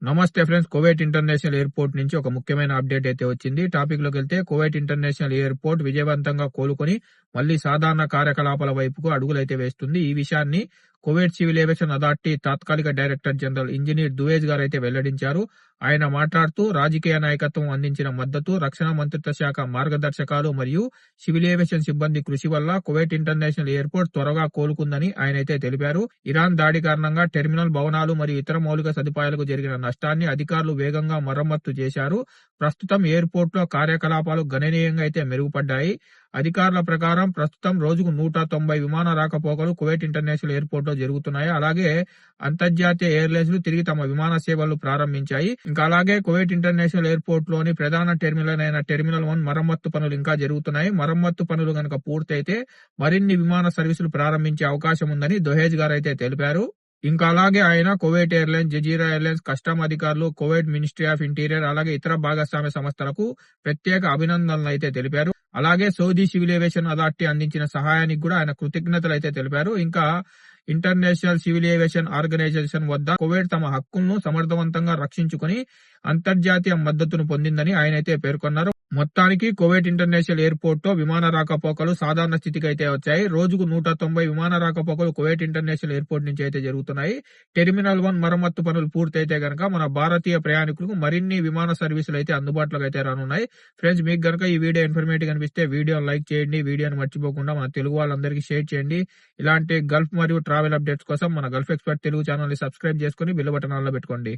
నమస్తే friends. Kuwait international airport నుంచి ఒక ముఖ్యమైన అప్డేట్ అయితే వచ్చింది. టాపిక్ లోకి వెళ్తే కువైట్ ఇంటర్నేషనల్ ఎయిర్పోర్ట్ విజయవంతంగా కోలుకొని మళ్లీ సాధారణ కార్యకలాపాల వైపుకు అడుగులైతే వేస్తుంది. ఈ విషయాన్ని కువైట్ సివిల్ ఏవియేషన్ అథారిటీ తాత్కాలిక డైరెక్టర్ జనరల్ ఇంజనీర్ దువేజ్ గారు అయితే వెల్లడించారు. ఆయన మాట్లాడుతూ రాజకీయ నాయకత్వం అందించిన మద్దతు, రక్షణ మంత్రిత్వ శాఖ మార్గదర్శకాలు మరియు సివిల్ ఏవియేషన్ సిబ్బంది కృషి వల్ల కువైట్ ఇంటర్నేషనల్ ఎయిర్పోర్ట్ త్వరగా కోలుకుందని ఆయనైతే తెలిపారు. ఇరాన్ దాడి కారణంగా టెర్మినల్ భవనాలు మరియు ఇతర మౌలిక సదుపాయాలకు జరిగిన నష్టాన్ని అధికారులు వేగంగా మరమ్మత్తు చేశారు. ప్రస్తుతం ఎయిర్పోర్ట్ లో కార్యకలాపాలు గణనీయంగా అయితే మెరుగుపడ్డాయి. అధికారుల ప్రకారం ప్రస్తుతం రోజుకు 190 విమాన రాకపోకలు కువైట్ ఇంటర్నేషనల్ ఎయిర్పోర్ట్ లో జరుగుతున్నాయి. అలాగే అంతర్జాతీయ ఎయిర్లైన్స్ తిరిగి తమ విమాన సేవలు ప్రారంభించాయి. ఇంకా అలాగే కువైట్ ఇంటర్నేషనల్ ఎయిర్పోర్ట్ లోని ప్రధాన టెర్మినల్ అయిన టెర్మినల్ 1 మరమ్మత్తు పనులు ఇంకా జరుగుతున్నాయి. మరమ్మత్తు పనులు గనక పూర్తయితే మరిన్ని విమాన సర్వీసులు ప్రారంభించే అవకాశం ఉందని దొహేజ్ గారు అయితే తెలిపారు. ఇంకా అలాగే ఆయన Kuwait airlines, Jazeera airlines, custom అధికారులు, కువైట్ మినిస్ట్రీ ఆఫ్ ఇంటీరియర్ అలాగే ఇతర భాగస్వామ్య సంస్థలకు ప్రత్యేక అభినందనలు అయితే తెలిపారు. అలాగే సౌదీ సివిల్ ఏవియేషన్ అథారిటీ అందించిన సహాయానికి కూడా ఆయన కృతజ్ఞతలు అయితే తెలిపారు. ఇంకా ఇంటర్నేషనల్ సివిల్ ఏవియేషన్ ఆర్గనైజేషన్ వద్ద కువైట్ తమ హక్కులను సమర్థవంతంగా రక్షించుకుని అంతర్జాతీయ మద్దతును పొందిందని ఆయన అయితే పేర్కొన్నారు. మొత్తానికి కువైట్ ఇంటర్నేషనల్ ఎయిర్పోర్ట్ తో విమాన రాకపోకలు సాధారణ స్థితికి అయితే వచ్చాయి. రోజుకు 190 విమాన రాకపోకలు కువైట్ ఇంటర్నేషనల్ ఎయిర్పోర్ట్ నుంచి అయితే జరుగుతున్నాయి. టెర్మినల్ 1 మరమ్మత్తు పనులు పూర్తయితే గనక మన భారతీయ ప్రయాణికులకు మరిన్ని విమాన సర్వీసులు అయితే అందుబాటులోకి అయితే రానున్నాయి. ఫ్రెండ్స్, మీకు గనక ఈ వీడియో ఇన్ఫర్మేటివ్ అనిపిస్తే వీడియోని లైక్ చేయండి. వీడియోని మర్చిపోకుండా మన తెలుగు వాళ్ళందరికీ షేర్ చేయండి. ఇలాంటి గల్ఫ్ మరియు ట్రావెల్ అప్డేట్స్ కోసం మన గల్ఫ్ ఎక్స్పర్ట్ తెలుగు ఛానల్ ని సబ్స్క్రైబ్ చేసుకుని బెల్ బటన్ ఆన్ లో పెట్టుకోండి.